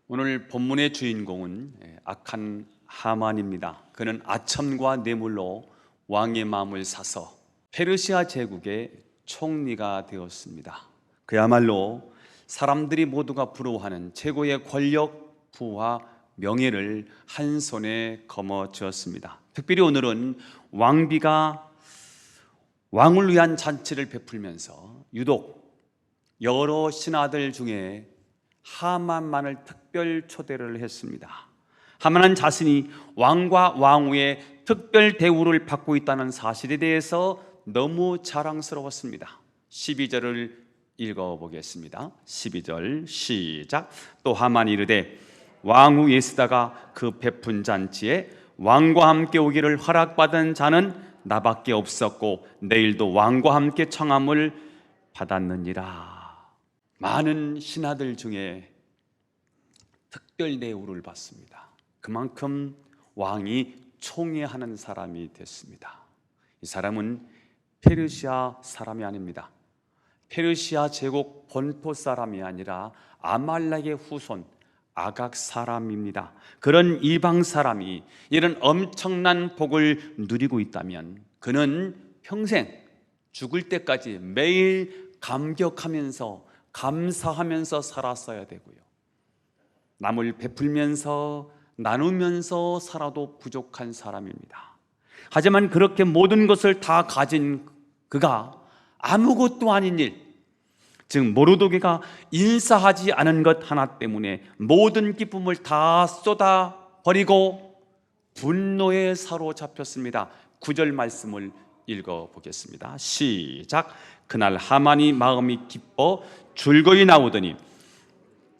오늘 본문의 주인공은 악한 하만입니다. 그는 아첨과 뇌물로 왕의 마음을 사서 페르시아 제국의 총리가 되었습니다. 그야말로 사람들이 모두가 부러워하는 최고의 권력, 부와 명예를 한 손에 거머쥐었습니다. 특별히 오늘은 왕비가 왕을 위한 잔치를 베풀면서 유독 여러 신하들 중에 하만만을 특별 초대를 했습니다. 하만은 자신이 왕과 왕후의 특별 대우를 받고 있다는 사실에 대해서 너무 자랑스러웠습니다. 12절을 읽어보겠습니다. 12절 시작. 또 하만이 이르되 왕후 에스더가 그 베푼 잔치에 왕과 함께 오기를 허락받은 자는 나밖에 없었고 내일도 왕과 함께 청함을 받았느니라. 많은 신하들 중에 특별 대우를 받습니다. 그만큼 왕이 총애하는 사람이 됐습니다. 이 사람은 페르시아 사람이 아닙니다. 페르시아 제국 본토 사람이 아니라 아말렉의 후손 아각 사람입니다. 그런 이방 사람이 이런 엄청난 복을 누리고 있다면 그는 평생 죽을 때까지 매일 감격하면서 감사하면서 살았어야 되고요. 남을 베풀면서 나누면서 살아도 부족한 사람입니다. 하지만 그렇게 모든 것을 다 가진 그가 아무것도 아닌 일, 즉 모르드게가 인사하지 않은 것 하나 때문에 모든 기쁨을 다 쏟아버리고 분노에 사로잡혔습니다. 9절 말씀을 읽어보겠습니다. 시작. 그날 하만이 마음이 기뻐 즐거이 나오더니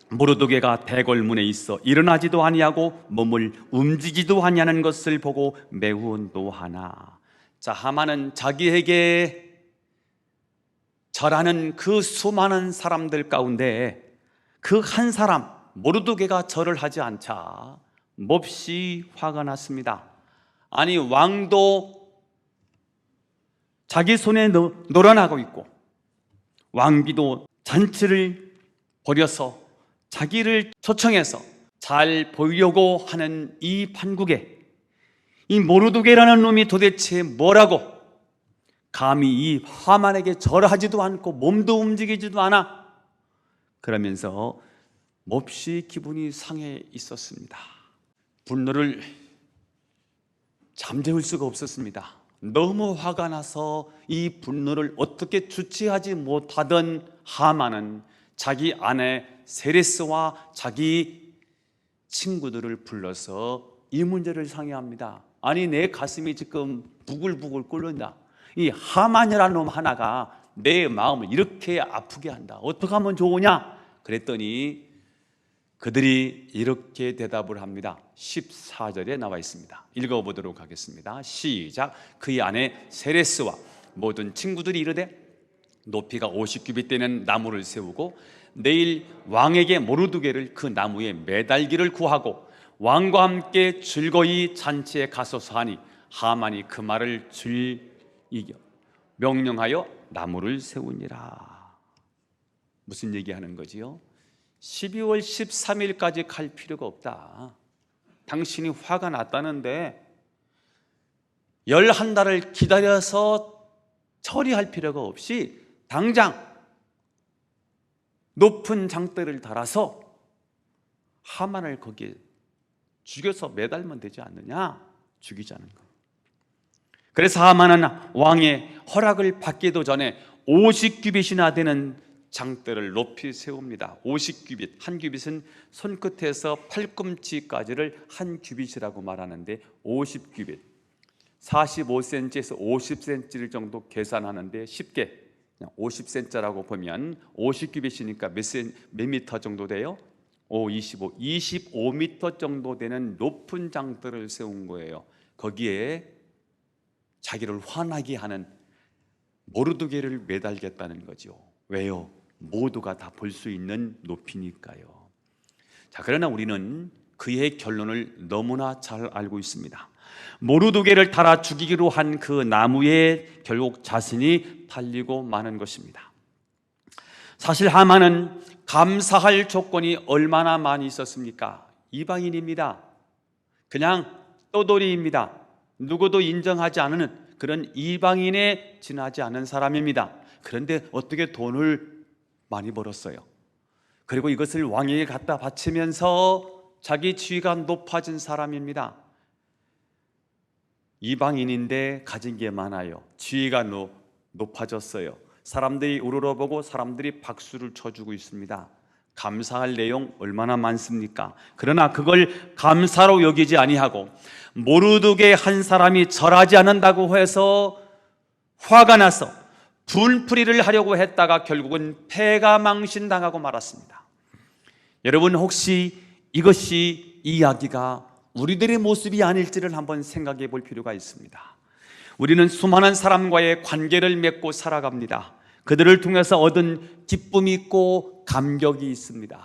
모르드게가 대궐문에 있어 일어나지도 아니하고 몸을 움직이지도 아니하는 것을 보고 매우 노하나. 자, 하만은 자기에게 절하는 그 수많은 사람들 가운데 그 한 사람 모르드게가 절을 하지 않자 몹시 화가 났습니다. 아니, 왕도 자기 손에 놀아나고 있고 왕비도 잔치를 벌여서 자기를 초청해서 잘 보이려고 하는 이 판국에 이 모르드게라는 놈이 도대체 뭐라고 감히 이 하만에게 절하지도 않고 몸도 움직이지도 않아. 그러면서 몹시 기분이 상해 있었습니다. 분노를 잠재울 수가 없었습니다. 너무 화가 나서 이 분노를 어떻게 주체하지 못하던 하만은 자기 아내 세레스와 자기 친구들을 불러서 이 문제를 상의합니다. 아니, 내 가슴이 지금 부글부글 끓는다. 이 하만이라는 놈 하나가 내 마음을 이렇게 아프게 한다. 어떻게 하면 좋으냐? 그랬더니 그들이 이렇게 대답을 합니다. 14절에 나와 있습니다. 읽어보도록 하겠습니다. 시작. 그의 아내 세레스와 모든 친구들이 이르되 높이가 50규빗 되는 나무를 세우고 내일 왕에게 모르드게를 그 나무에 매달기를 구하고 왕과 함께 즐거이 잔치에 가소서 하니 하만이 그 말을 즐기며 명령하여 나무를 세우니라. 무슨 얘기하는 거지요? 12월 13일까지 갈 필요가 없다. 당신이 화가 났다는데 11달을 기다려서 처리할 필요가 없이 당장 높은 장대를 달아서 하만을 거기에 죽여서 매달면 되지 않느냐? 죽이자는 거. 그래서 하만은 왕의 허락을 받기도 전에 50규빗이나 되는 장대를 높이 세웁니다. 50규빗, 한 규빗은 손끝에서 팔꿈치까지를 한 규빗이라고 말하는데 50규빗, 45cm에서 50cm를 정도 계산하는데 쉽게 그냥 50cm라고 보면 50규빗이니까 몇 미터 정도 돼요? 25미터 정도 되는 높은 장대를 세운 거예요. 거기에 자기를 화나게 하는 모르드게를 매달겠다는 거죠. 왜요? 모두가 다 볼 수 있는 높이니까요. 자, 그러나 우리는 그의 결론을 너무나 잘 알고 있습니다. 모르드게를 달아 죽이기로 한 그 나무에 결국 자신이 달리고 마는 것입니다. 사실 하만은 감사할 조건이 얼마나 많이 있었습니까? 이방인입니다. 그냥 떠돌이입니다. 누구도 인정하지 않는 그런 이방인에 지나지 않은 사람입니다. 그런데 어떻게 돈을 많이 벌었어요? 그리고 이것을 왕에게 갖다 바치면서 자기 지위가 높아진 사람입니다. 이방인인데 가진 게 많아요. 지위가 높아졌어요. 사람들이 우러러보고 사람들이 박수를 쳐주고 있습니다. 감사할 내용 얼마나 많습니까? 그러나 그걸 감사로 여기지 아니하고 모르드게 한 사람이 절하지 않는다고 해서 화가 나서 분풀이를 하려고 했다가 결국은 패가 망신당하고 말았습니다. 여러분, 혹시 이것이 이야기가 우리들의 모습이 아닐지를 한번 생각해 볼 필요가 있습니다. 우리는 수많은 사람과의 관계를 맺고 살아갑니다. 그들을 통해서 얻은 기쁨이 있고 감격이 있습니다.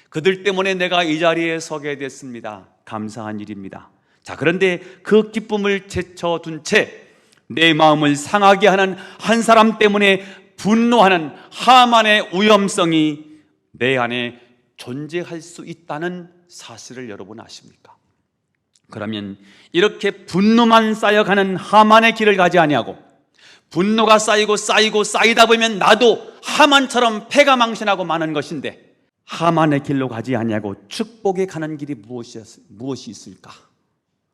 그들 때문에 내가 이 자리에 서게 됐습니다. 감사한 일입니다. 자, 그런데 그 기쁨을 제쳐둔 채 내 마음을 상하게 하는 한 사람 때문에 분노하는 하만의 위험성이 내 안에 존재할 수 있다는 사실을 여러분 아십니까? 그러면 이렇게 분노만 쌓여가는 하만의 길을 가지 아니하고 분노가 쌓이고 쌓이다 보면 나도 하만처럼 패가 망신하고 마는 것인데 하만의 길로 가지 아니하고 축복에 가는 길이 무엇이 있을까?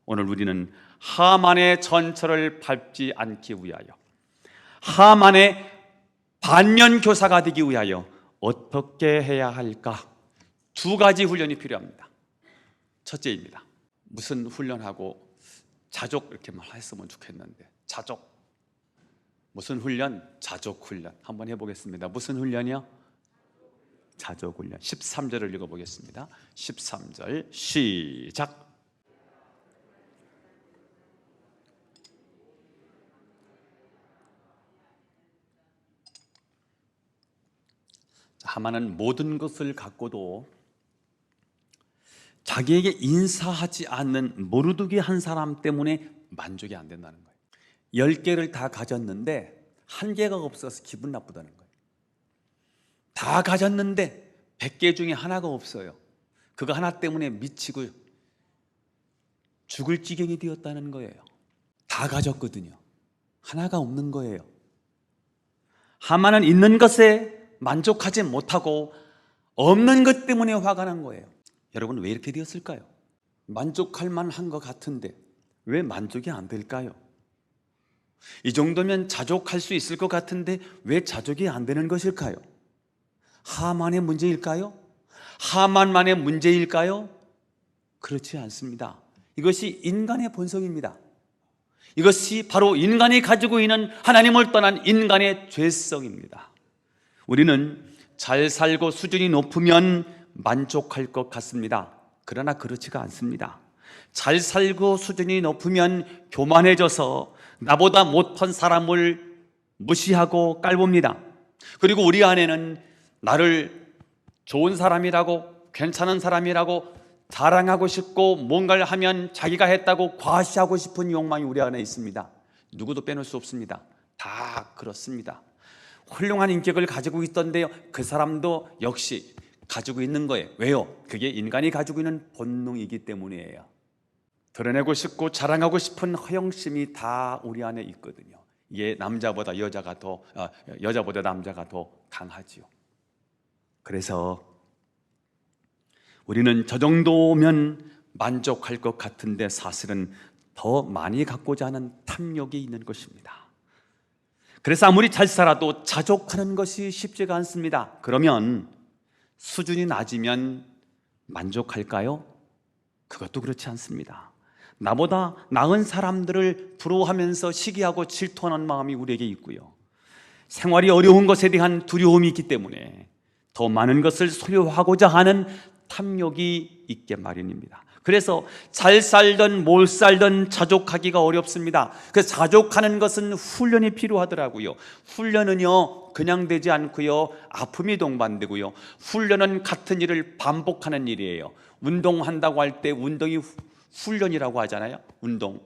오늘 우리는 하만의 전철을 밟지 않기 위하여, 하만의 반면교사가 되기 위하여 어떻게 해야 할까? 두 가지 훈련이 필요합니다. 첫째입니다. 무슨 훈련하고 자족 이렇게 말했으면 좋겠는데, 자족 무슨 훈련? 자족 훈련 한번 해보겠습니다. 무슨 훈련이요? 자족 훈련. 13절을 읽어보겠습니다. 13절 시작. 하만은 모든 것을 갖고도 자기에게 인사하지 않는 모르드게 한 사람 때문에 만족이 안 된다는 거예요. 10개를 다 가졌는데 한 개가 없어서 기분 나쁘다는 거예요. 다 가졌는데 100개 중에 하나가 없어요. 그거 하나 때문에 미치고 죽을 지경이 되었다는 거예요. 다 가졌거든요. 하나가 없는 거예요. 하만은 있는 것에 만족하지 못하고 없는 것 때문에 화가 난 거예요. 여러분, 왜 이렇게 되었을까요? 만족할 만한 것 같은데 왜 만족이 안 될까요? 이 정도면 자족할 수 있을 것 같은데 왜 자족이 안 되는 것일까요? 하만의 문제일까요? 하만만의 문제일까요? 그렇지 않습니다. 이것이 인간의 본성입니다. 이것이 바로 인간이 가지고 있는 하나님을 떠난 인간의 죄성입니다. 우리는 잘 살고 수준이 높으면 만족할 것 같습니다. 그러나 그렇지가 않습니다. 잘 살고 수준이 높으면 교만해져서 나보다 못한 사람을 무시하고 깔봅니다. 그리고 우리 안에는 나를 좋은 사람이라고, 괜찮은 사람이라고 자랑하고 싶고 뭔가를 하면 자기가 했다고 과시하고 싶은 욕망이 우리 안에 있습니다. 누구도 빼놓을 수 없습니다. 다 그렇습니다. 훌륭한 인격을 가지고 있던데요, 그 사람도 역시 가지고 있는 거예요. 왜요? 그게 인간이 가지고 있는 본능이기 때문이에요. 드러내고 싶고 자랑하고 싶은 허영심이 다 우리 안에 있거든요. 이게 여자보다 남자가 더 강하지요. 그래서 우리는 저 정도면 만족할 것 같은데 사실은 더 많이 갖고자 하는 탐욕이 있는 것입니다. 그래서 아무리 잘 살아도 자족하는 것이 쉽지가 않습니다. 그러면 수준이 낮으면 만족할까요? 그것도 그렇지 않습니다. 나보다 나은 사람들을 부러워하면서 시기하고 질투하는 마음이 우리에게 있고요. 생활이 어려운 것에 대한 두려움이 있기 때문에 더 많은 것을 소유하고자 하는 탐욕이 있게 마련입니다. 그래서 잘 살든 못 살든 자족하기가 어렵습니다. 그래서 자족하는 것은 훈련이 필요하더라고요. 훈련은요 그냥 되지 않고요, 아픔이 동반되고요. 훈련은 같은 일을 반복하는 일이에요. 운동한다고 할 때 운동이 훈련이라고 하잖아요. 운동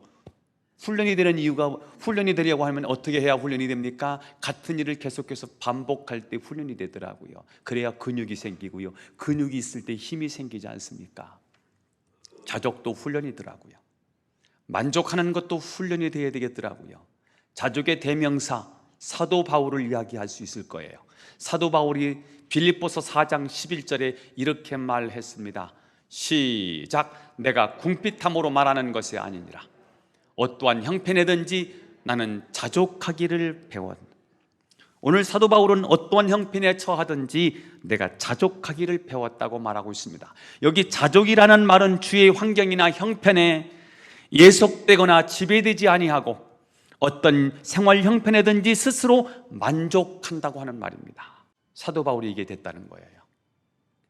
훈련이 되는 이유가, 훈련이 되려고 하면 어떻게 해야 훈련이 됩니까? 같은 일을 계속해서 반복할 때 훈련이 되더라고요. 그래야 근육이 생기고요, 근육이 있을 때 힘이 생기지 않습니까? 자족도 훈련이더라고요. 만족하는 것도 훈련이 되어야 되겠더라고요. 자족의 대명사 사도 바울을 이야기할 수 있을 거예요. 사도 바울이 빌립보서 4장 11절에 이렇게 말했습니다. 시작. 내가 궁핍함으로 말하는 것이 아니니라. 어떠한 형편에든지 나는 자족하기를 배웠다. 오늘 사도 바울은 어떠한 형편에 처하든지 내가 자족하기를 배웠다고 말하고 있습니다. 여기 자족이라는 말은 주의 환경이나 형편에 예속되거나 지배되지 아니하고 어떤 생활 형편에든지 스스로 만족한다고 하는 말입니다. 사도 바울이 이게 됐다는 거예요.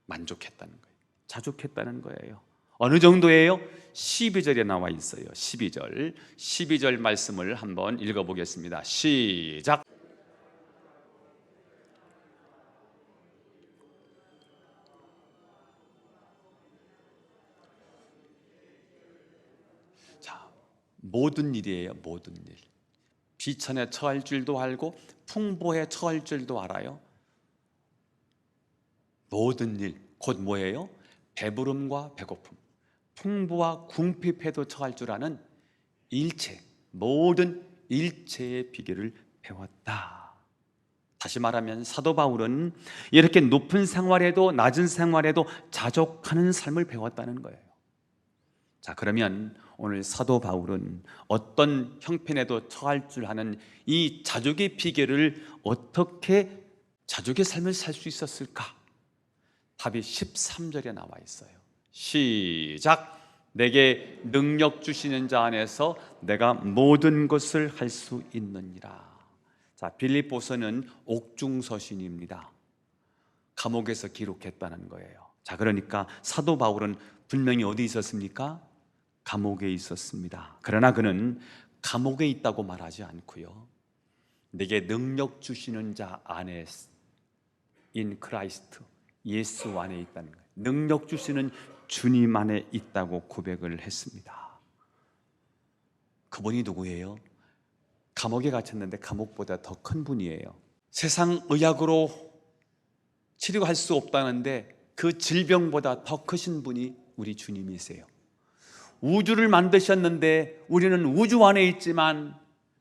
만족했다는 거예요. 자족했다는 거예요. 어느 정도예요? 12절에 나와 있어요. 12절 말씀을 한번 읽어보겠습니다. 시작. 자, 모든 일이에요. 모든 일. 비천에 처할 줄도 알고 풍부에 처할 줄도 알아요. 모든 일, 곧 뭐예요? 배부름과 배고픔, 풍부와 궁핍에도 처할 줄 아는 일체, 모든 일체의 비결을 배웠다. 다시 말하면 사도 바울은 이렇게 높은 생활에도 낮은 생활에도 자족하는 삶을 배웠다는 거예요. 자, 그러면 오늘 사도 바울은 어떤 형편에도 처할 줄 아는 이 자족의 비결을 어떻게 자족의 삶을 살 수 있었을까? 답이 13절에 나와 있어요. 시작. 내게 능력 주시는 자 안에서 내가 모든 것을 할 수 있느니라. 자, 빌립보서는 옥중서신입니다. 감옥에서 기록했다는 거예요. 자, 그러니까 사도 바울은 분명히 어디 있었습니까? 감옥에 있었습니다. 그러나 그는 감옥에 있다고 말하지 않고요, 내게 능력 주시는 자 안에, in Christ, 예수 안에 있다는 거예요. 능력 주시는 주님 안에 있다고 고백을 했습니다. 그분이 누구예요? 감옥에 갇혔는데 감옥보다 더 큰 분이에요. 세상 의학으로 치료할 수 없다는데 그 질병보다 더 크신 분이 우리 주님이세요. 우주를 만드셨는데 우리는 우주 안에 있지만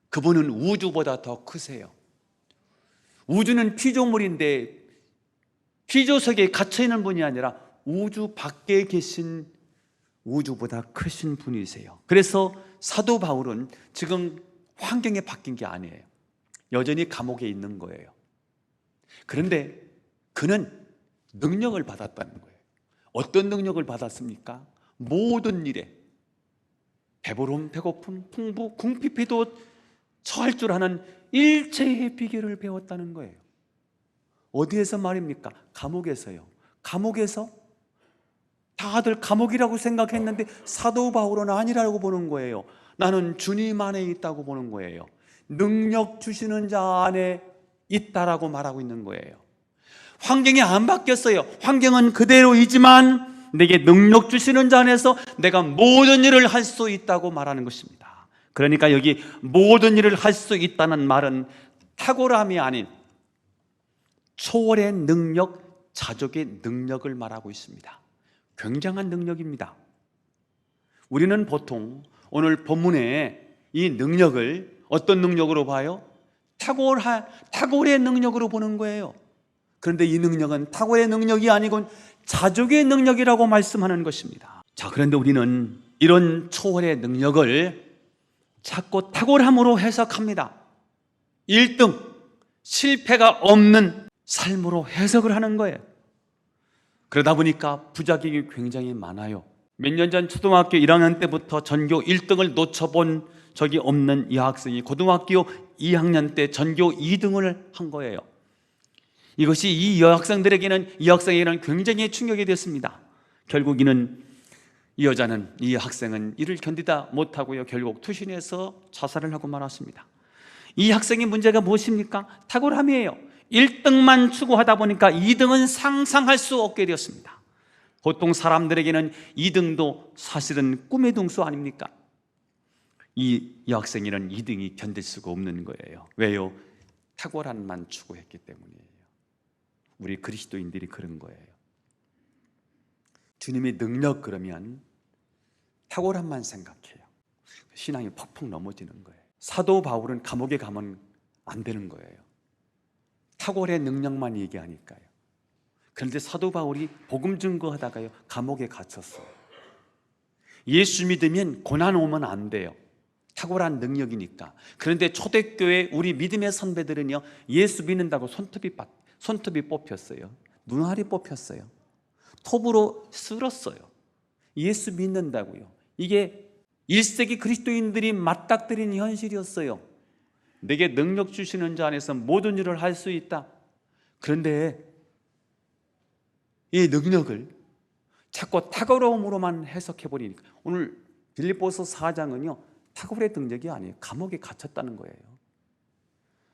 그분은 우주보다 더 크세요. 우주는 피조물인데 피조석에 갇혀있는 분이 아니라 우주 밖에 계신 우주보다 크신 분이세요. 그래서 사도 바울은 지금 환경이 바뀐 게 아니에요. 여전히 감옥에 있는 거예요. 그런데 그는 능력을 받았다는 거예요. 어떤 능력을 받았습니까? 모든 일에 배부름, 배고픔, 풍부, 궁핍에도 처할 줄 아는 일체의 비결을 배웠다는 거예요. 어디에서 말입니까? 감옥에서요. 감옥에서 다들 감옥이라고 생각했는데 사도 바울은 아니라고 보는 거예요. 나는 주님 안에 있다고 보는 거예요. 능력 주시는 자 안에 있다라고 말하고 있는 거예요. 환경이 안 바뀌었어요. 환경은 그대로이지만 내게 능력 주시는 자 안에서 내가 모든 일을 할 수 있다고 말하는 것입니다. 그러니까 여기 모든 일을 할 수 있다는 말은 탁월함이 아닌 초월의 능력, 자족의 능력을 말하고 있습니다. 굉장한 능력입니다. 우리는 보통 오늘 본문에 이 능력을 어떤 능력으로 봐요? 탁월의 능력으로 보는 거예요. 그런데 이 능력은 탁월의 능력이 아니고 자족의 능력이라고 말씀하는 것입니다. 자, 그런데 우리는 이런 초월의 능력을 자꾸 탁월함으로 해석합니다. 1등, 실패가 없는 삶으로 해석을 하는 거예요. 그러다 보니까 부작용이 굉장히 많아요. 몇 년 전 초등학교 1학년 때부터 전교 1등을 놓쳐본 적이 없는 이 학생이 고등학교 2학년 때 전교 2등을 한 거예요. 이것이 이 여학생에게는 굉장히 충격이 됐습니다. 결국 이 학생은 이를 견디다 못하고요, 결국 투신해서 자살을 하고 말았습니다. 이 학생의 문제가 무엇입니까? 탁월함이에요. 1등만 추구하다 보니까 2등은 상상할 수 없게 되었습니다. 보통 사람들에게는 2등도 사실은 꿈의 등수 아닙니까? 이 여학생이는 2등이 견딜 수가 없는 거예요. 왜요? 탁월함만 추구했기 때문이에요. 우리 그리스도인들이 그런 거예요. 주님의 능력 그러면 탁월함만 생각해요. 신앙이 퍽퍽 넘어지는 거예요. 사도 바울은 감옥에 가면 안 되는 거예요. 탁월의 능력만 얘기하니까요. 그런데 사도 바울이 복음 증거하다가요 감옥에 갇혔어요. 예수 믿으면 고난 오면 안 돼요. 탁월한 능력이니까. 그런데 초대교회 우리 믿음의 선배들은요 예수 믿는다고 손톱이 뽑혔어요. 눈알이 뽑혔어요. 톱으로 쓸었어요. 예수 믿는다고요. 이게 1세기 그리스도인들이 맞닥뜨린 현실이었어요. 내게 능력 주시는 자 안에서 모든 일을 할 수 있다. 그런데 이 능력을 자꾸 탁월함으로만 해석해버리니까 오늘 빌립보서 4장은요 탁월의 능력이 아니에요. 감옥에 갇혔다는 거예요.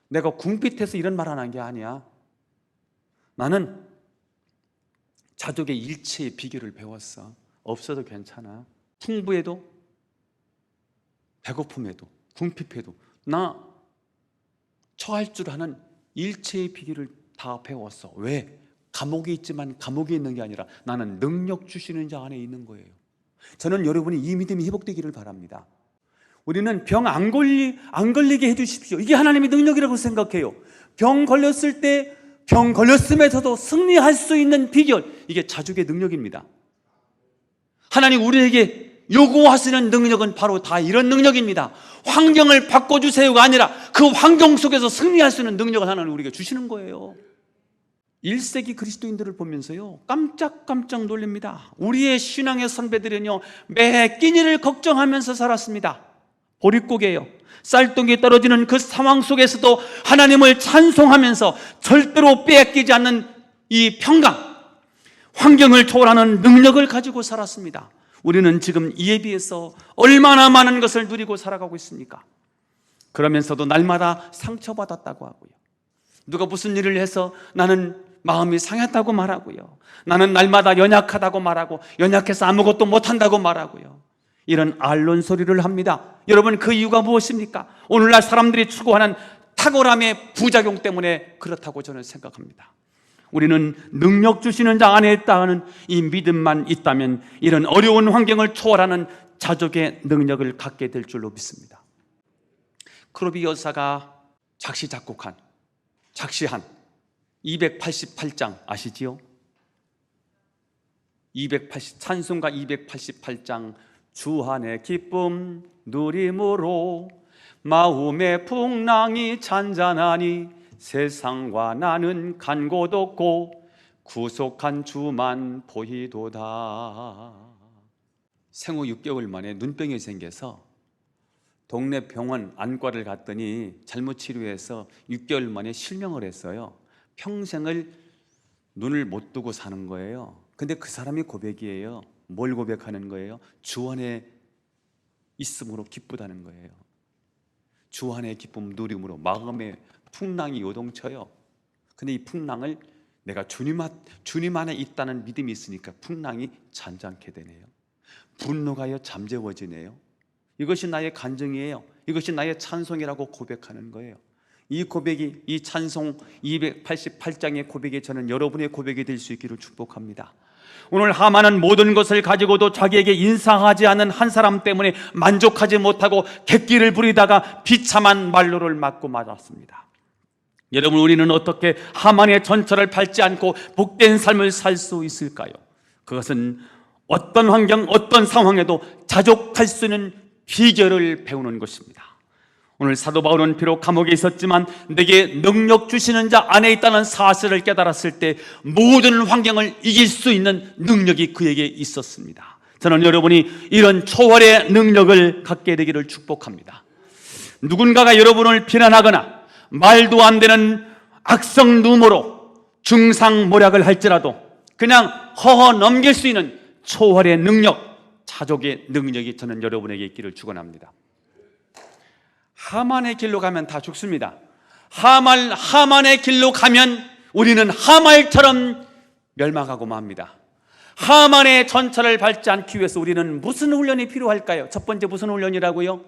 내가 궁핍해서 이런 말 하는 게 아니야. 나는 자족의 일체의 비결을 배웠어. 없어도 괜찮아. 풍부해도 배고픔에도 궁핍해도 나 처할 줄 아는 일체의 비결을 다 배웠어. 왜? 감옥에 있지만 감옥에 있는 게 아니라 나는 능력 주시는 자 안에 있는 거예요. 저는 여러분이 이 믿음이 회복되기를 바랍니다. 우리는 병 안 걸리게 해주십시오. 이게 하나님의 능력이라고 생각해요. 병 걸렸을 때 병 걸렸음에서도 승리할 수 있는 비결, 이게 자족의 능력입니다. 하나님 우리에게 요구하시는 능력은 바로 다 이런 능력입니다. 환경을 바꿔주세요가 아니라 그 환경 속에서 승리할 수 있는 능력을 하나님 우리에게 주시는 거예요. 1세기 그리스도인들을 보면서요 깜짝깜짝 놀랍니다. 우리의 신앙의 선배들은요 매 끼니를 걱정하면서 살았습니다. 보릿고개예요. 쌀떡이 떨어지는 그 상황 속에서도 하나님을 찬송하면서 절대로 빼앗기지 않는 이 평강, 환경을 초월하는 능력을 가지고 살았습니다. 우리는 지금 이에 비해서 얼마나 많은 것을 누리고 살아가고 있습니까? 그러면서도 날마다 상처받았다고 하고요. 누가 무슨 일을 해서 나는 마음이 상했다고 말하고요. 나는 날마다 연약하다고 말하고 연약해서 아무것도 못한다고 말하고요. 이런 알론 소리를 합니다. 여러분 그 이유가 무엇입니까? 오늘날 사람들이 추구하는 탁월함의 부작용 때문에 그렇다고 저는 생각합니다. 우리는 능력 주시는 자 안에 있다는 이 믿음만 있다면 이런 어려운 환경을 초월하는 자족의 능력을 갖게 될 줄로 믿습니다. 크로비 여사가 작시한 288장 아시지요? 찬송가 288장 주한의 기쁨 누림으로 마음의 풍랑이 잔잔하니 세상과 나는 간 곳 없고 구속한 주만 보이도다. 생후 6개월 만에 눈병이 생겨서 동네 병원 안과를 갔더니 잘못 치료해서 6개월 만에 실명을 했어요. 평생을 눈을 못 뜨고 사는 거예요. 근데 그 사람이 고백이에요. 뭘 고백하는 거예요? 주 안에 있음으로 기쁘다는 거예요. 주 안의 기쁨 누림으로 마음의 풍랑이 요동쳐요. 근데 이 풍랑을 내가 주님 안에 있다는 믿음이 있으니까 풍랑이 잔잔케 되네요. 분노가요 잠재워지네요. 이것이 나의 간증이에요. 이것이 나의 찬송이라고 고백하는 거예요. 이 고백이, 이 찬송 288장의 고백이 저는 여러분의 고백이 될 수 있기를 축복합니다. 오늘 하만은 모든 것을 가지고도 자기에게 인상하지 않은 한 사람 때문에 만족하지 못하고 객기를 부리다가 비참한 말로를 맞고 맞았습니다. 여러분, 우리는 어떻게 하만의 전철을 밟지 않고 복된 삶을 살 수 있을까요? 그것은 어떤 환경, 어떤 상황에도 자족할 수 있는 비결을 배우는 것입니다. 오늘 사도 바울은 비록 감옥에 있었지만 내게 능력 주시는 자 안에 있다는 사실을 깨달았을 때 모든 환경을 이길 수 있는 능력이 그에게 있었습니다. 저는 여러분이 이런 초월의 능력을 갖게 되기를 축복합니다. 누군가가 여러분을 비난하거나 말도 안 되는 악성 누모로 중상모략을 할지라도 그냥 허허 넘길 수 있는 초월의 능력, 자족의 능력이 저는 여러분에게 있기를 축원합니다. 하만의 길로 가면 다 죽습니다. 하만의 길로 가면 우리는 하말처럼 멸망하고 맙니다. 하만의 전철을 밟지 않기 위해서 우리는 무슨 훈련이 필요할까요? 첫 번째 무슨 훈련이라고요?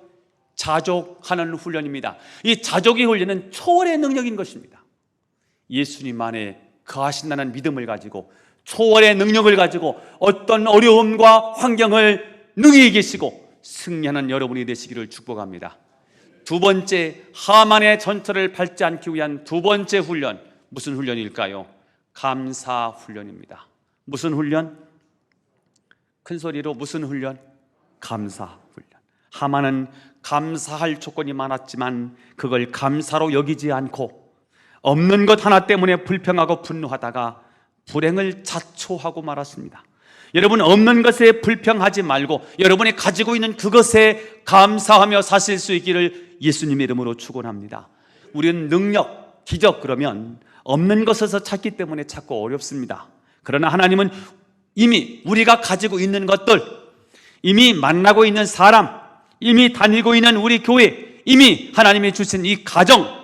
자족하는 훈련입니다. 이 자족의 훈련은 초월의 능력인 것입니다. 예수님 안에 거하신다는 믿음을 가지고 초월의 능력을 가지고 어떤 어려움과 환경을 능히 이기시고 승리하는 여러분이 되시기를 축복합니다. 두 번째, 하만의 전철을 밟지 않기 위한 두 번째 훈련, 무슨 훈련일까요? 감사 훈련입니다. 무슨 훈련? 큰 소리로 무슨 훈련? 감사 훈련. 하만은 감사할 조건이 많았지만 그걸 감사로 여기지 않고 없는 것 하나 때문에 불평하고 분노하다가 불행을 자초하고 말았습니다. 여러분, 없는 것에 불평하지 말고 여러분이 가지고 있는 그것에 감사하며 사실 수 있기를 예수님의 이름으로 축원합니다. 우리는 능력, 기적 그러면 없는 것에서 찾기 때문에 찾고 어렵습니다. 그러나 하나님은 이미 우리가 가지고 있는 것들, 이미 만나고 있는 사람, 이미 다니고 있는 우리 교회, 이미 하나님이 주신 이 가정,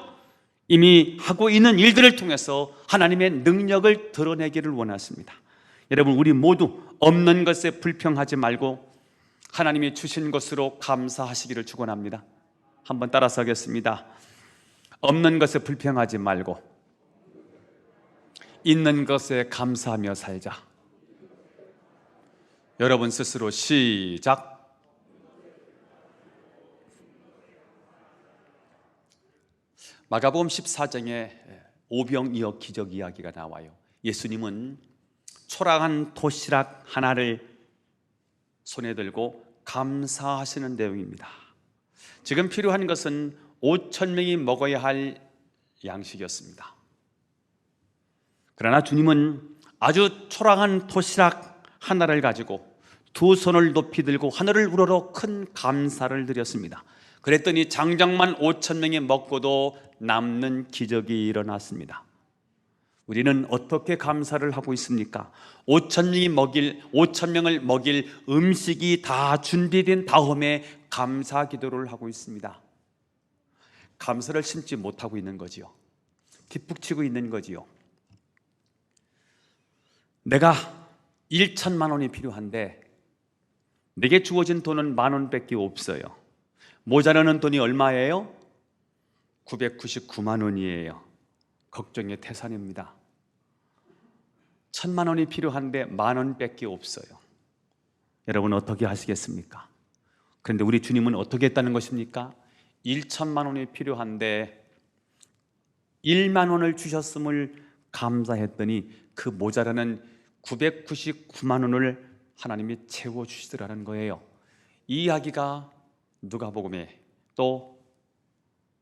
이미 하고 있는 일들을 통해서 하나님의 능력을 드러내기를 원하십니다. 여러분, 우리 모두 없는 것에 불평하지 말고 하나님이 주신 것으로 감사하시기를 축원합니다. 한번 따라서 하겠습니다. 없는 것에 불평하지 말고 있는 것에 감사하며 살자. 여러분 스스로 시작. 마가복음 14장에 오병이어 기적 이야기가 나와요. 예수님은 초라한 도시락 하나를 손에 들고 감사하시는 내용입니다. 지금 필요한 것은 5,000명이 먹어야 할 양식이었습니다. 그러나 주님은 아주 초라한 도시락 하나를 가지고 두 손을 높이 들고 하늘을 우러러 큰 감사를 드렸습니다. 그랬더니 장정만 5,000명이 먹고도 남는 기적이 일어났습니다. 우리는 어떻게 감사를 하고 있습니까? 5,000명을 먹일 음식이 다 준비된 다음에 감사 기도를 하고 있습니다. 감사를 심지 못하고 있는 거지요. 뒷북치고 있는 거지요. 내가 1,000만 원이 필요한데 내게 주어진 돈은 10,000원밖에 없어요. 모자라는 돈이 얼마예요? 999만 원이에요. 걱정의 태산입니다. 1,000만 원이 필요한데 10,000원밖에 없어요. 여러분 어떻게 하시겠습니까? 그런데 우리 주님은 어떻게 했다는 것입니까? 1,000만 원이 필요한데 1만 원을 주셨음을 감사했더니 그 모자라는 999만 원을 하나님이 채워주시더라는 거예요. 이 이야기가 누가복음에 또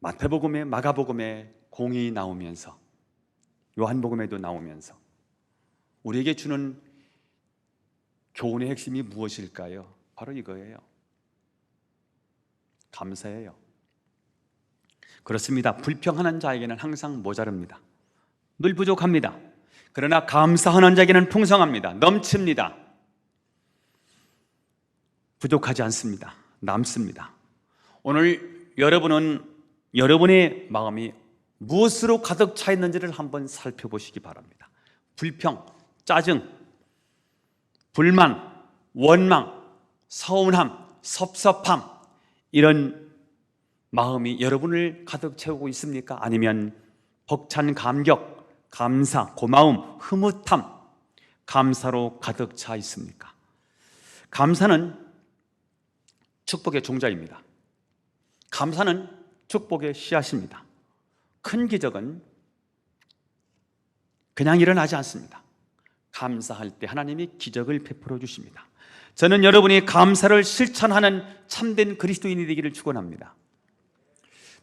마태복음에 마가복음에 공이 나오면서 요한복음에도 나오면서 우리에게 주는 교훈의 핵심이 무엇일까요? 바로 이거예요. 감사예요. 그렇습니다. 불평하는 자에게는 항상 모자릅니다. 늘 부족합니다. 그러나 감사하는 자에게는 풍성합니다. 넘칩니다. 부족하지 않습니다. 남습니다. 오늘 여러분은 여러분의 마음이 무엇으로 가득 차 있는지를 한번 살펴보시기 바랍니다. 불평, 짜증, 불만, 원망, 서운함, 섭섭함, 이런 마음이 여러분을 가득 채우고 있습니까? 아니면 벅찬 감격, 감사, 고마움, 흐뭇함, 감사로 가득 차 있습니까? 감사는 축복의 종자입니다. 감사는 축복의 씨앗입니다. 큰 기적은 그냥 일어나지 않습니다. 감사할 때 하나님이 기적을 베풀어 주십니다. 저는 여러분이 감사를 실천하는 참된 그리스도인이 되기를 축원합니다.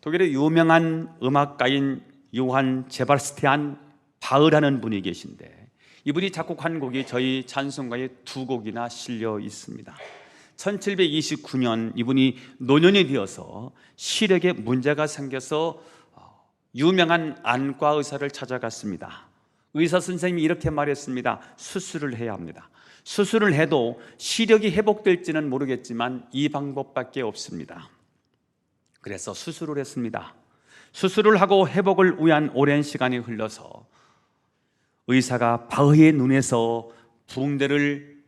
독일의 유명한 음악가인 요한 제바스티안 바흐라는 분이 계신데 이분이 작곡한 곡이 저희 찬송가에 2곡이나 실려 있습니다. 1729년 이분이 노년이 되어서 시력에 문제가 생겨서 유명한 안과 의사를 찾아갔습니다. 의사 선생님이 이렇게 말했습니다. 수술을 해야 합니다. 수술을 해도 시력이 회복될지는 모르겠지만 이 방법밖에 없습니다. 그래서 수술을 했습니다. 수술을 하고 회복을 위한 오랜 시간이 흘러서 의사가 바흐의 눈에서 붕대를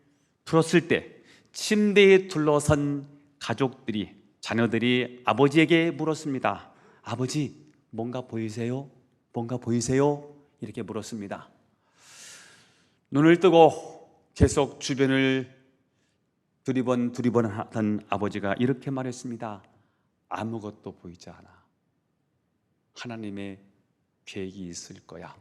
풀었을 때 침대에 둘러선 가족들이 자녀들이 아버지에게 물었습니다. 아버지, 뭔가 보이세요? 뭔가 보이세요? 이렇게 물었습니다. 눈을 뜨고 계속 주변을 두리번 하던 아버지가 이렇게 말했습니다. 아무것도 보이지 않아. 하나님의 계획이 있을 거야.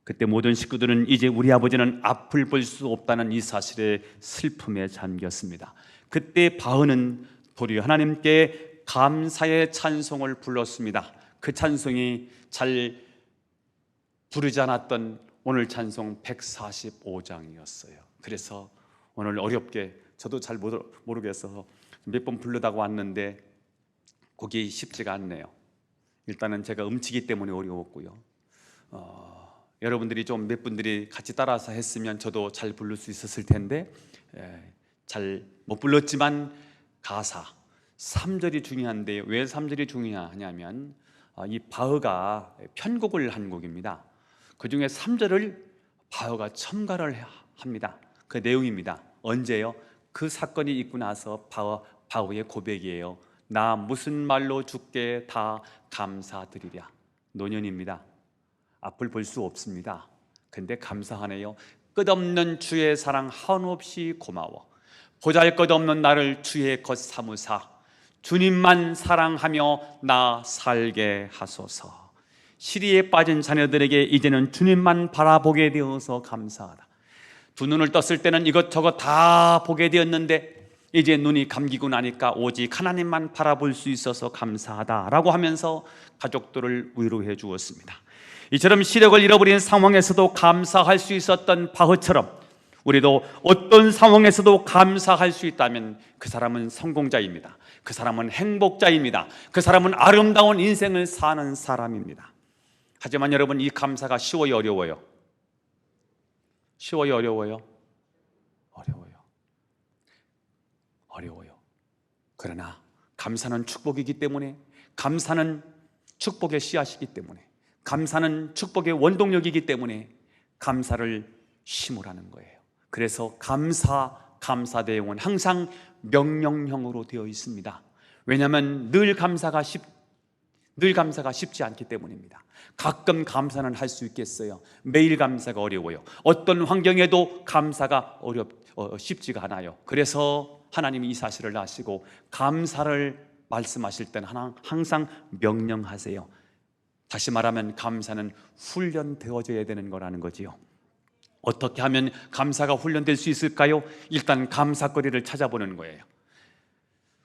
그때 모든 식구들은 이제 우리 아버지는 앞을 볼 수 없다는 이 사실에 슬픔에 잠겼습니다. 그때 바흐는 도리어 하나님께 감사의 찬송을 불렀습니다. 그 찬송이 잘 부르지 않았던 오늘 찬송 145장이었어요. 그래서 오늘 어렵게, 저도 잘 모르겠어서 몇 번 부르다가 왔는데 곡이 쉽지가 않네요. 일단은 제가 음치기 때문에 어려웠고요. 여러분들이 좀 몇 분들이 같이 따라서 했으면 저도 잘 부를 수 있었을 텐데 잘 못 불렀지만 가사 3절이 중요한데 왜 3절이 중요하냐면 이 바흐가 편곡을 한 곡입니다. 그 중에 3절을 바흐가 첨가를 합니다. 그 내용입니다. 언제요? 그 사건이 있고 나서 바흐의 고백이에요. 나 무슨 말로 주께 다 감사드리랴. 노년입니다. 앞을 볼 수 없습니다. 근데 감사하네요. 끝없는 주의 사랑 한없이 고마워. 보잘것없는 나를 주의 것 삼으사 주님만 사랑하며 나 살게 하소서. 시리에 빠진 자녀들에게 이제는 주님만 바라보게 되어서 감사하다. 두 눈을 떴을 때는 이것저것 다 보게 되었는데 이제 눈이 감기고 나니까 오직 하나님만 바라볼 수 있어서 감사하다라고 하면서 가족들을 위로해 주었습니다. 이처럼 시력을 잃어버린 상황에서도 감사할 수 있었던 바흐처럼 우리도 어떤 상황에서도 감사할 수 있다면 그 사람은 성공자입니다. 그 사람은 행복자입니다. 그 사람은 아름다운 인생을 사는 사람입니다. 하지만 여러분, 이 감사가 쉬워요, 어려워요? 쉬워요, 어려워요? 어려워요. 어려워요. 그러나 감사는 축복이기 때문에, 감사는 축복의 씨앗이기 때문에, 감사는 축복의 원동력이기 때문에 감사를 심으라는 거예요. 그래서 감사 대용은 항상 명령형으로 되어 있습니다. 왜냐하면 늘 감사가 쉽지 않기 때문입니다. 가끔 감사는 할 수 있겠어요. 매일 감사가 어려워요. 어떤 환경에도 감사가 쉽지가 않아요. 그래서 하나님이 이 사실을 아시고 감사를 말씀하실 때는 항상 명령하세요. 다시 말하면 감사는 훈련되어져야 되는 거라는 거지요. 어떻게 하면 감사가 훈련될 수 있을까요? 일단 감사거리를 찾아보는 거예요.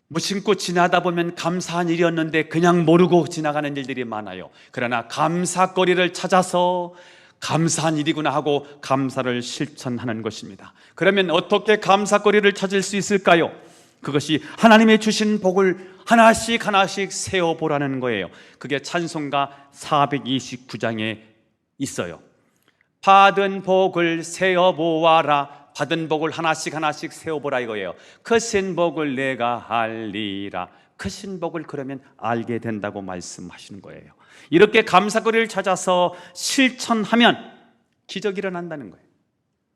무심코 지나다 보면 감사한 일이었는데 그냥 모르고 지나가는 일들이 많아요. 그러나 감사거리를 찾아서 감사한 일이구나 하고 감사를 실천하는 것입니다. 그러면 어떻게 감사거리를 찾을 수 있을까요? 그것이 하나님의 주신 복을 하나씩 세어보라는 거예요. 그게 찬송가 429장에 있어요. 받은 복을 세어보아라. 받은 복을 하나씩 세어보라 이거예요. 크신 복을 내가 알리라. 크신 복을 그러면 알게 된다고 말씀하시는 거예요. 이렇게 감사거리를 찾아서 실천하면 기적이 일어난다는 거예요.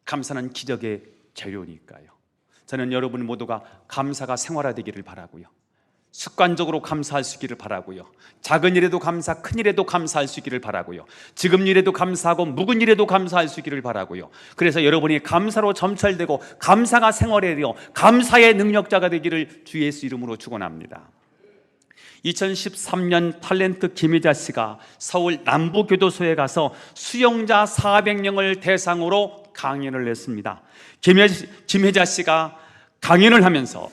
감사는 기적의 재료니까요. 저는 여러분 모두가 감사가 생활화되기를 바라고요. 습관적으로 감사할 수 있기를 바라고요. 작은 일에도 감사, 큰 일에도 감사할 수 있기를 바라고요. 지금 일에도 감사하고 묵은 일에도 감사할 수 있기를 바라고요. 그래서 여러분이 감사로 점철되고 감사가 생활에 되어 감사의 능력자가 되기를 주 예수 이름으로 축원합니다. 2013년 탤런트 김혜자 씨가 서울 남부교도소에 가서 수용자 400명을 대상으로 강연을 했습니다. 김혜자 씨가 강연을 하면서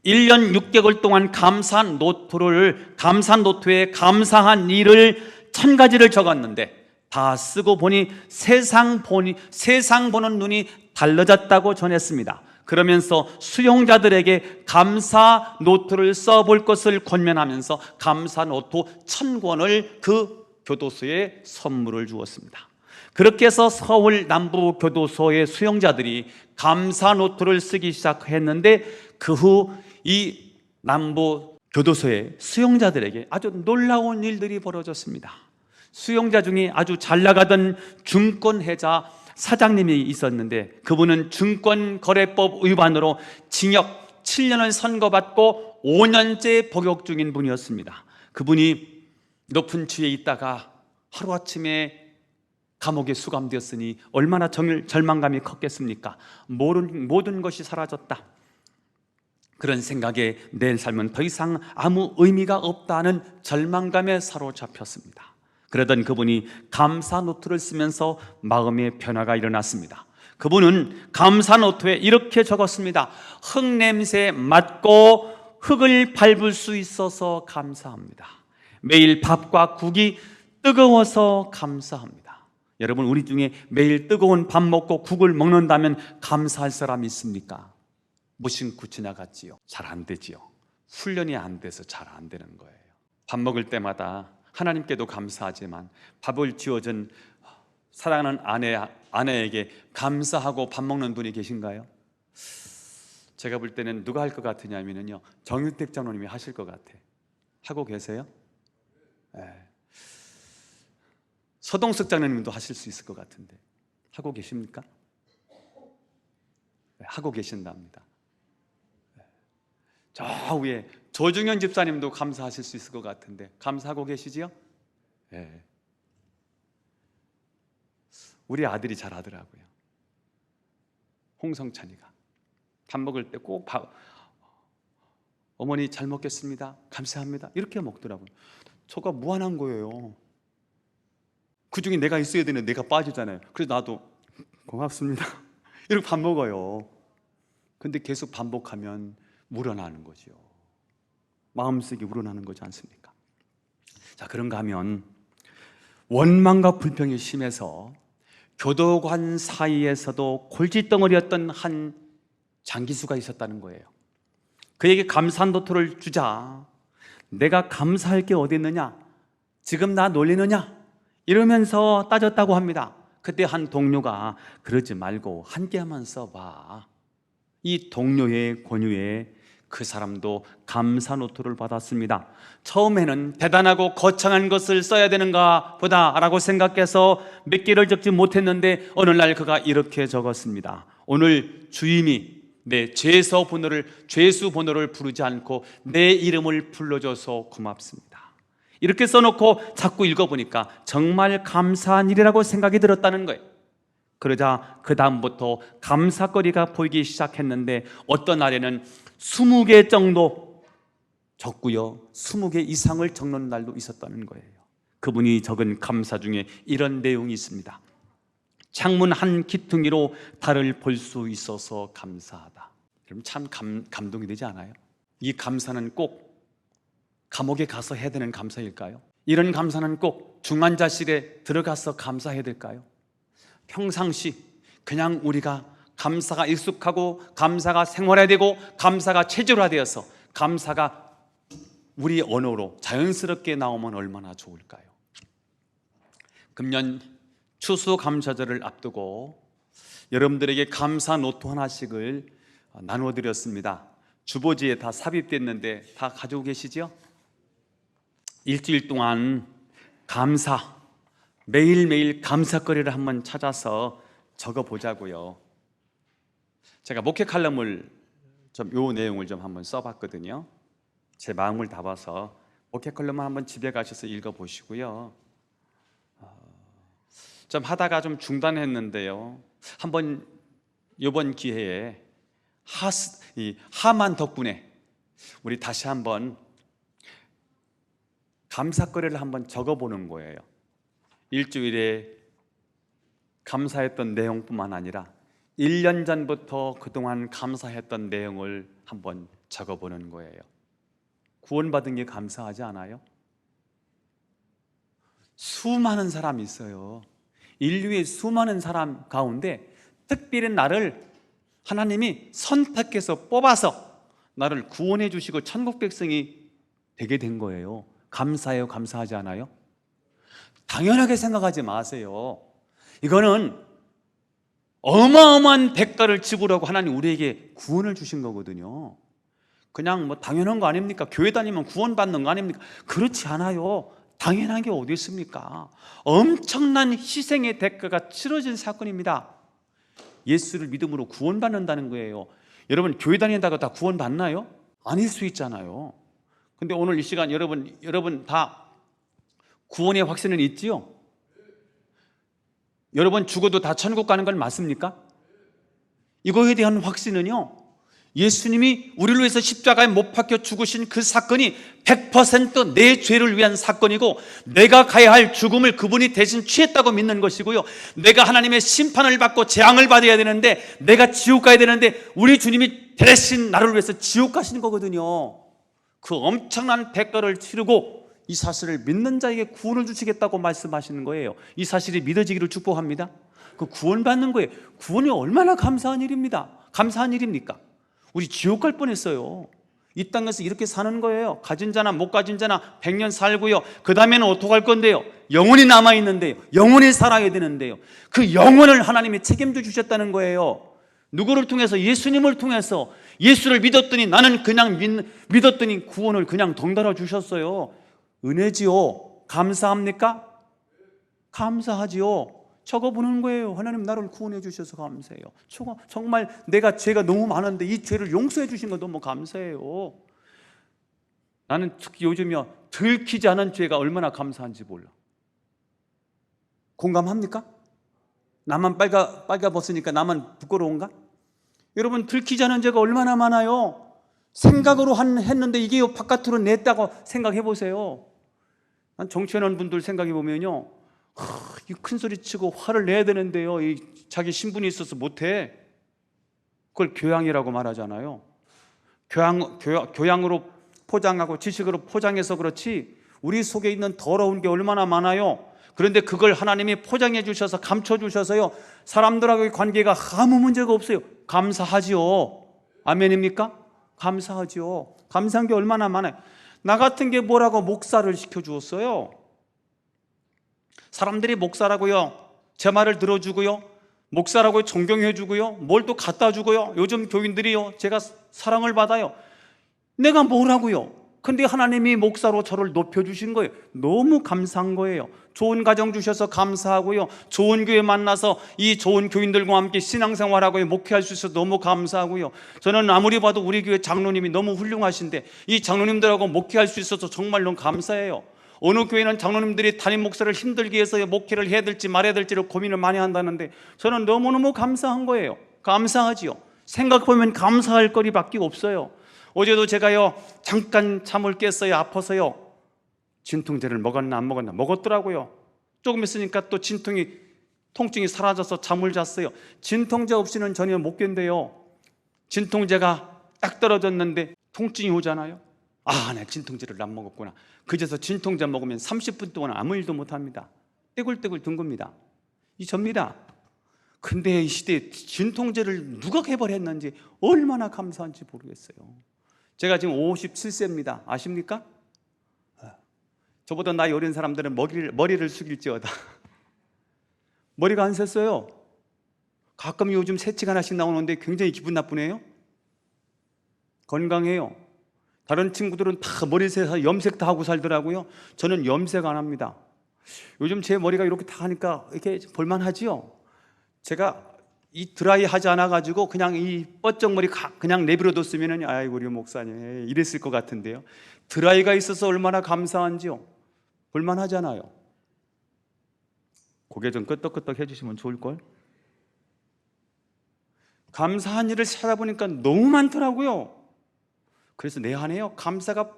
1년 6개월 동안 감사 노트에 감사한 일을 1000가지를 적었는데 다 쓰고 보니 세상 보는 눈이 달라졌다고 전했습니다. 그러면서 수용자들에게 감사 노트를 써볼 것을 권면하면서 감사 노트 1000권을 그 교도소에 선물을 주었습니다. 그렇게 해서 서울 남부교도소의 수용자들이 감사 노트를 쓰기 시작했는데 그 후 이 남부교도소의 수용자들에게 아주 놀라운 일들이 벌어졌습니다. 수용자 중에 아주 잘 나가던 증권회사 사장님이 있었는데 그분은 증권거래법 위반으로 징역 7년을 선고받고 5년째 복역 중인 분이었습니다. 그분이 높은 지위에 있다가 하루아침에 감옥에 수감되었으니 얼마나 절망감이 컸겠습니까? 모든 것이 사라졌다. 그런 생각에 내 삶은 더 이상 아무 의미가 없다는 절망감에 사로잡혔습니다. 그러던 그분이 감사 노트를 쓰면서 마음의 변화가 일어났습니다. 그분은 감사 노트에 이렇게 적었습니다. 흙냄새 맡고 흙을 밟을 수 있어서 감사합니다. 매일 밥과 국이 뜨거워서 감사합니다. 여러분, 우리 중에 매일 뜨거운 밥 먹고 국을 먹는다면 감사할 사람이 있습니까? 무심코 지나갔지요. 잘 안 되지요. 훈련이 안 돼서 잘 안 되는 거예요. 밥 먹을 때마다 하나님께도 감사하지만 밥을 지어준 사랑하는 아내에게 감사하고 밥 먹는 분이 계신가요? 제가 볼 때는 누가 할 것 같으냐면요, 정유택 장로님이 하실 것 같아. 하고 계세요? 네. 서동석 장로님도 하실 수 있을 것 같은데 하고 계십니까? 네, 하고 계신답니다. 네. 저 위에 조중현 집사님도 감사하실 수 있을 것 같은데 감사하고 계시지요? 네. 우리 아들이 잘하더라고요. 홍성찬이가 밥 먹을 때 꼭 어머니 잘 먹겠습니다, 감사합니다 이렇게 먹더라고요. 저가 무한한 거예요. 그 중에 내가 있어야 되는 내가 빠지잖아요. 그래서 나도 고맙습니다 이렇게 밥 먹어요. 근데 계속 반복하면 우러나는 거죠. 마음속에 우러나는 거지 않습니까? 자, 그런가 하면 원망과 불평이 심해서 교도관 사이에서도 골칫덩어리였던 한 장기수가 있었다는 거예요. 그에게 감사 노트를 주자 내가 감사할 게 어디 있느냐, 지금 나 놀리느냐 이러면서 따졌다고 합니다. 그때 한 동료가 그러지 말고 한 개만 써봐. 이 동료의 권유에 그 사람도 감사 노트를 받았습니다. 처음에는 대단하고 거창한 것을 써야 되는가 보다 라고 생각해서 몇 개를 적지 못했는데 어느 날 그가 이렇게 적었습니다. 오늘 주임이 내 죄수 번호를 부르지 않고 내 이름을 불러줘서 고맙습니다. 이렇게 써놓고 자꾸 읽어보니까 정말 감사한 일이라고 생각이 들었다는 거예요. 그러자 그 다음부터 감사거리가 보이기 시작했는데 어떤 날에는 20개 정도 적고요, 20개 이상을 적는 날도 있었다는 거예요. 그분이 적은 감사 중에 이런 내용이 있습니다. 창문 한 기퉁이로 달을 볼 수 있어서 감사하다. 그럼 참 감동이 되지 않아요? 이 감사는 꼭 감옥에 가서 해야 되는 감사일까요? 이런 감사는 꼭 중환자실에 들어가서 감사해야 될까요? 평상시 그냥 우리가 감사가 익숙하고 감사가 생활화되고 감사가 체질화되어서 감사가 우리 언어로 자연스럽게 나오면 얼마나 좋을까요? 금년 추수감사절을 앞두고 여러분들에게 감사 노트 하나씩을 나눠드렸습니다. 주보지에 다 삽입됐는데 다 가지고 계시죠? 일주일 동안 매일매일 감사거리를 한번 찾아서 적어보자고요. 제가 목회 칼럼을 요 내용을 좀 한번 써봤거든요. 제 마음을 담아서 목회 칼럼을 한번 집에 가셔서 읽어보시고요. 좀 하다가 좀 중단했는데요, 한번 이번 기회에 하만 덕분에 우리 다시 한번 감사거리를 한번 적어보는 거예요. 일주일에 감사했던 내용뿐만 아니라 1년 전부터 그동안 감사했던 내용을 한번 적어보는 거예요. 구원받은 게 감사하지 않아요? 수많은 사람이 있어요. 인류의 수많은 사람 가운데 특별히 나를 하나님이 선택해서 뽑아서 나를 구원해 주시고 천국 백성이 되게 된 거예요. 감사해요? 감사하지 않아요? 당연하게 생각하지 마세요. 이거는 어마어마한 대가를 지불하고 하나님 우리에게 구원을 주신 거거든요. 그냥 뭐 당연한 거 아닙니까? 교회 다니면 구원받는 거 아닙니까? 그렇지 않아요. 당연한 게 어디 있습니까? 엄청난 희생의 대가가 치러진 사건입니다. 예수를 믿음으로 구원받는다는 거예요. 여러분 교회 다니다가 다 구원 받나요? 아닐 수 있잖아요. 근데 오늘 이 시간 여러분 다 구원의 확신은 있지요? 여러분 죽어도 다 천국 가는 건 맞습니까? 이거에 대한 확신은요, 예수님이 우리를 위해서 십자가에 못 박혀 죽으신 그 사건이 100% 내 죄를 위한 사건이고, 내가 가야 할 죽음을 그분이 대신 취했다고 믿는 것이고요, 내가 하나님의 심판을 받고 재앙을 받아야 되는데, 내가 지옥 가야 되는데 우리 주님이 대신 나를 위해서 지옥 가시는 거거든요. 그 엄청난 대가를 치르고 이 사실을 믿는 자에게 구원을 주시겠다고 말씀하시는 거예요. 이 사실이 믿어지기를 축복합니다. 그 구원받는 거예요. 구원이 얼마나 감사한 일입니다. 감사한 일입니까? 우리 지옥 갈 뻔했어요. 이 땅에서 이렇게 사는 거예요. 가진 자나 못 가진 자나 100년 살고요, 그 다음에는 어떡할 건데요? 영원히 남아있는데요, 영원히 살아야 되는데요, 그 영혼을 하나님이 책임져 주셨다는 거예요. 누구를 통해서? 예수님을 통해서. 예수를 믿었더니, 나는 그냥 믿었더니 구원을 그냥 덩달아 주셨어요. 은혜지요. 감사합니까? 감사하지요. 적어보는 거예요. 하나님 나를 구원해 주셔서 감사해요. 정말 내가 죄가 너무 많은데 이 죄를 용서해 주신 거 너무 감사해요. 나는 특히 요즘이요, 들키지 않은 죄가 얼마나 감사한지 몰라. 공감합니까? 나만 빨가벗으니까 나만 부끄러운가? 여러분, 들키지 않은 죄가 얼마나 많아요. 생각으로 했는데 이게 바깥으로 냈다고 생각해 보세요. 난 정치하는 분들 생각해 보면요, 큰 소리 치고 화를 내야 되는데요, 자기 신분이 있어서 못해. 그걸 교양이라고 말하잖아요. 교양으로 포장하고 지식으로 포장해서 그렇지, 우리 속에 있는 더러운 게 얼마나 많아요. 그런데 그걸 하나님이 포장해 주셔서 감춰 주셔서요, 사람들하고의 관계가 아무 문제가 없어요. 감사하지요. 아멘입니까? 감사하지요. 감사한 게 얼마나 많아요. 나 같은 게 뭐라고 목사를 시켜주었어요. 사람들이 목사라고요, 제 말을 들어주고요, 목사라고 존경해 주고요, 뭘 또 갖다 주고요. 요즘 교인들이요, 제가 사랑을 받아요. 내가 뭐라고요? 근데 하나님이 목사로 저를 높여주신 거예요. 너무 감사한 거예요. 좋은 가정 주셔서 감사하고요, 좋은 교회 만나서 이 좋은 교인들과 함께 신앙생활하고 목회할 수 있어서 너무 감사하고요, 저는 아무리 봐도 우리 교회 장로님이 너무 훌륭하신데 이 장로님들하고 목회할 수 있어서 정말 너무 감사해요. 어느 교회는 장로님들이 담임 목사를 힘들게 해서 목회를 해야 될지 말아야 될지를 고민을 많이 한다는데 저는 너무너무 감사한 거예요. 감사하지요. 생각해보면 감사할 거리밖에 없어요. 어제도 제가요, 잠깐 잠을 깼어요. 아파서요. 진통제를 먹었나 안 먹었나? 먹었더라고요. 조금 있으니까 또 통증이 사라져서 잠을 잤어요. 진통제 없이는 전혀 못 견뎌요. 진통제가 딱 떨어졌는데 통증이 오잖아요. 내 진통제를 안 먹었구나. 그제서 진통제 먹으면 30분 동안 아무 일도 못합니다. 떼굴떼굴 든 겁니다. 이 접니다. 근데 이 시대에 진통제를 누가 개발했는지 얼마나 감사한지 모르겠어요. 제가 지금 57세입니다. 아십니까? 저보다 나이 어린 사람들은 머리를 숙일지어다. 머리가 안 샜어요. 가끔 요즘 새치가 하나씩 나오는데 굉장히 기분 나쁘네요. 건강해요. 다른 친구들은 다 머리 새서 염색 다 하고 살더라고요. 저는 염색 안 합니다. 요즘 제 머리가 이렇게 다 하니까 이렇게 볼만하지요. 제가 이 드라이 하지 않아 가지고 그냥 이 뻗적 머리 그냥 내버려뒀으면은 아이고 우리 목사님 이랬을 것 같은데요. 드라이가 있어서 얼마나 감사한지요. 볼만하잖아요. 고개 좀 끄덕끄덕 해주시면 좋을걸. 감사한 일을 찾아보니까 너무 많더라고요. 그래서 내 안에요, 감사가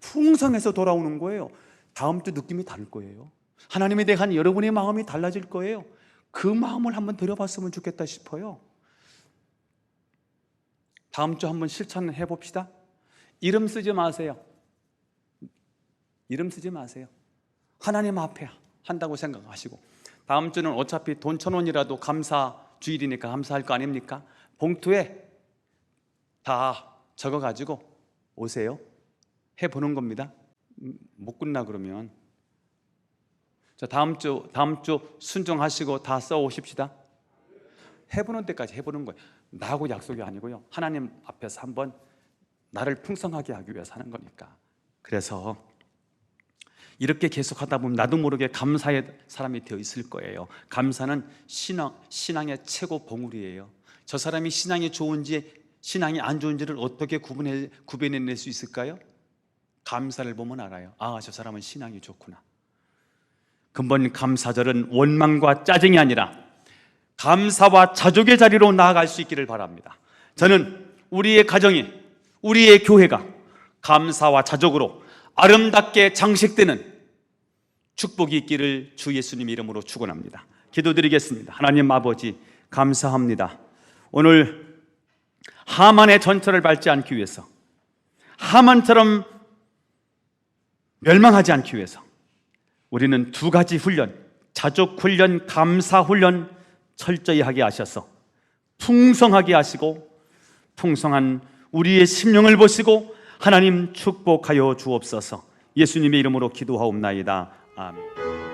풍성해서 돌아오는 거예요. 다음 주 느낌이 다를 거예요. 하나님에 대한 여러분의 마음이 달라질 거예요. 그 마음을 한번 들여봤으면 좋겠다 싶어요. 다음 주 한번 실천해 봅시다. 이름 쓰지 마세요. 이름 쓰지 마세요. 하나님 앞에 한다고 생각하시고, 다음 주는 어차피 돈 1,000원이라도 감사 주일이니까 감사할 거 아닙니까? 봉투에 다 적어가지고 오세요. 해보는 겁니다. 못 끝나 그러면. 자, 다음 주 순종하시고 다 써오십시다. 해보는 데까지 해보는 거예요. 나하고 약속이 아니고요, 하나님 앞에서 한번 나를 풍성하게 하기 위해서 하는 거니까. 그래서 이렇게 계속 하다 보면 나도 모르게 감사의 사람이 되어 있을 거예요. 감사는 신앙의 최고 봉우리예요. 저 사람이 신앙이 좋은지 신앙이 안 좋은지를 어떻게 구별해낼 수 있을까요? 감사를 보면 알아요. 아, 저 사람은 신앙이 좋구나. 근본 감사절은 원망과 짜증이 아니라 감사와 자족의 자리로 나아갈 수 있기를 바랍니다. 저는 우리의 가정이, 우리의 교회가 감사와 자족으로 아름답게 장식되는 축복이 있기를 주 예수님 이름으로 축원합니다. 기도드리겠습니다. 하나님 아버지, 감사합니다. 오늘 하만의 전철을 밟지 않기 위해서, 하만처럼 멸망하지 않기 위해서 우리는 두 가지 훈련, 자족 훈련, 감사 훈련 철저히 하게 하셔서 풍성하게 하시고 풍성한 우리의 심령을 보시고 하나님 축복하여 주옵소서. 예수님의 이름으로 기도하옵나이다. 아멘.